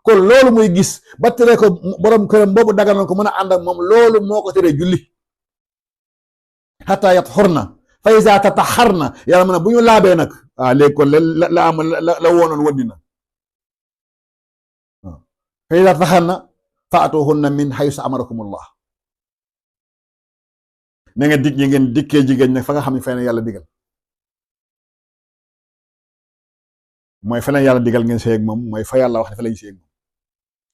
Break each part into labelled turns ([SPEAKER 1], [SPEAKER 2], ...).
[SPEAKER 1] kon loolu muy gis ba tere ko borom këram boobu daganoon ko mën a ànd ak moom loolu moo ko teree julli xataa yatxurna fa iza tataxarna yàlla mën a bu ñu laabee nag léegi kon la am la woonoon waddi na waaw fa iza tataxarna faatuhunna min haysu amarakumullah na nga dig ñi ngeen dikkee jigéen nag fa nga xam ne fay na yàlla digal mooy fa leen yàlla digal ngeen sëy ak moom mooy fa yàlla wax ne fa lañ sëy ak moom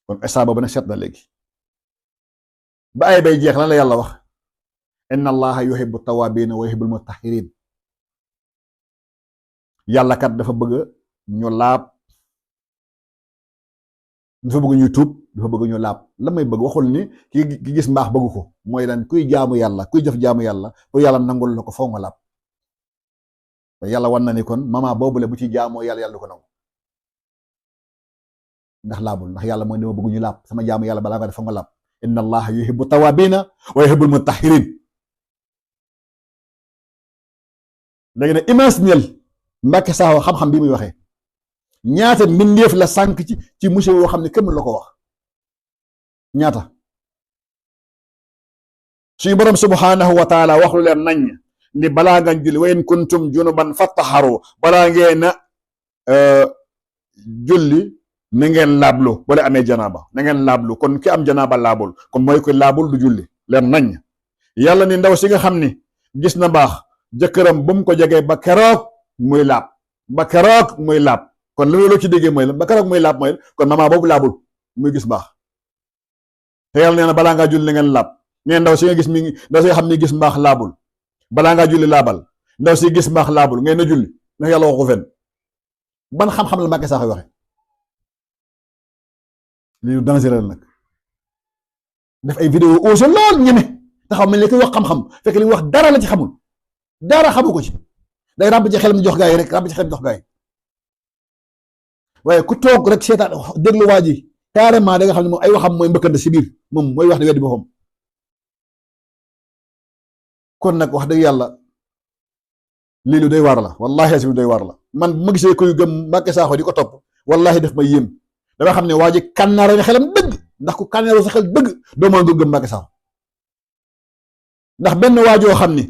[SPEAKER 1] kon instant boobu nag set na léegi ba ay bay jeex lan la yàlla wax inna allaha yuhibbu tawabina wa yuhibbul mutahirin yàlla kat dafa bëgg ñu laab dafa bëgg ñu tuub dafa bëgg ñu laab la may bëgg waxul ni ki gis mbaax bëgg ko mooy lan kuy jaamu yàlla kuy jëf jaamu yàlla pour yàlla nangul la ko faw nga laab yàlla wan na ni kon mama boobule bu ci jaamoo yàlla yàlla du ko nangu ndax laabul ndax yàlla mooy dama bëgg ñu laab sama jaamu yàlla balaa nga def fa nga laab inna allaha yuhibbu tawabina wa yuhibbul mutahirin léegi nag imaginel Mbàkke Sakho xam-xam bi muy waxee ñaata mbindeef la sànq ci monsieur woo xam ne kenn la ko wax ñaata suñu borom subhanahu wa taala wax lu leen nañ ni balaa nga julli wa in kuntum junuban fattaharu balaa ngeen a julli na ngeen laablu wala amee janaaba na ngeen laablu kon ki am janaaba laabul kon mooy ko laabul du julli leen nañ yàlla ni ndaw si nga xam ni gis na baax jëkkëram bu mu ko jegee ba keroog muy laab ba keroog muy laab kon loolu ci déggee mooy la ba keroog muy laab mooy kon mama boobu laabul muy gis baax te yàlla nee na balaa ngaa julli na ngeen laab nee ndaw si nga gis mi ngi ndaw si nga xam ni gis mbaax laabul balaa ngaa julli laabal ndaw si gis mbaax laabul ngay na julli ndax yàlla waxu fen ban xam-xam la Mbàkke Sakho waxe lii lu dangereux nag def ay vidéo osé lool ñeme taxaw mel ni koy wax xam-xam fekk li mu wax dara la ci xamul dara xamu ko ci day ràbb ci xelam jox gaa yi rek ràbb ci xelam jox gaa yi waaye ku toog rek seetaan déglu waa ji carrément da nga xam ne moom ay waxam mooy mbëkkante si biir moom mooy wax di weddi boppam kon nag wax dëgg yàlla lii lu doy waar la wallahi asi lu doy waar la man bu ma gisee kuy gëm Mbàkke Sakho di ko topp wallahi daf may yéem dama xam ne waa ji kànnaare na xelam dëgg ndax ku kànnaaroo sa xel dëgg doo mën nga gëm Mbàkke Sakho ndax benn waajoo xam ni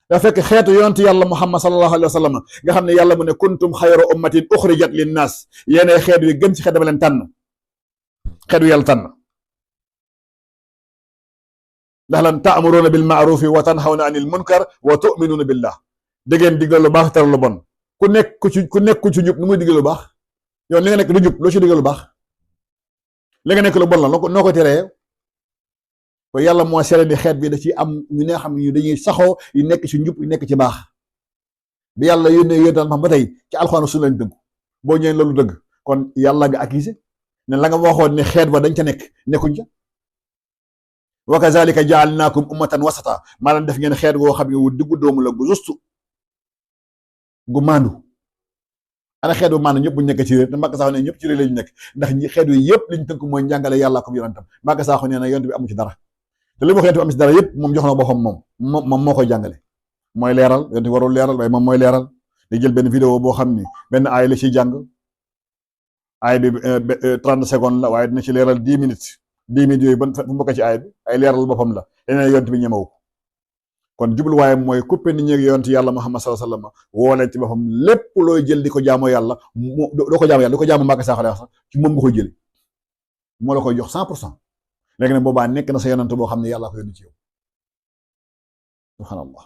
[SPEAKER 1] da fekk xeetu yonent yàlla Muhammad sallallahu alayhi wa sallam nga xam ne yàlla mu ne kuntum xayra ummatin uxrijat linnaas yéenay xeet wi gën ci xeet dama leen tànn xeet wi yàlla tànn ndax lan ta'muruna bil ma'rufi wa tanhawna anil munkar wa tu'minuna billah da ngeen digal lu baax tere lu bon ku nekk ci jub nu muy digal lu baax yow li nga nekk du jub loo ci digal lu baax li nga nekk lu bon la noo ko teree ko yàlla moo seere ni xeet bi da ci am ñu ne xam ne dañuy saxoo yu nekk ci njub yu nekk ci baax bi yàlla yónnee yóntaan xam ba tey ci alxuraan su lañ dëgg boo ñëwee loolu dëgg kon yàlla nga accusé ne la nga waxoon ne xeet ba dañ ca nekkuñ ca wa kazalika ja'alnakum ummatan wasata maanaam def ngeen xeet goo xam ne wu diggu doomu la gu justu gu maandu ana xeet bu maandu ñëpp bu ñu nekk ci réer te Mbàkke Sakho ne ñëpp ci réer lañu nekk ndax xeet yu yëpp liñ tënk mooy njàngale yàlla ko yonentam Mbàkke Sakho nee na yonent bi amu ci dara te li mu wax yonent bi amu ci dara yëpp moom jox na boppam moom moo koy jàngale mooy leeral yonent bi warul leeral waaye moom mooy leeral di jël benn vidéo boo xam ni benn aay la ciy jàng aay bi 30 secondes la waaye dina ci leeral 10 minutes 10 minutes yooyu fu mu bokk ci aay bi ay leeral boppam la leneen yonent bi ñemewu kon jubluwaayam mooy coupé nit ñi ak yonent yàlla Muhammad sallallahu alayhi wasallam woo leen ci boppam lépp looy jël di ko jaamoo yàlla doo ko jaamoo yàlla di ko jaamoo Mbàkke Sakho la sax ci moom nga koy jëlee moo la koy jox 100% léegi nag boobaa nekk na sa yonent boo xam ne yàlla ko yónni ci yow subhanallah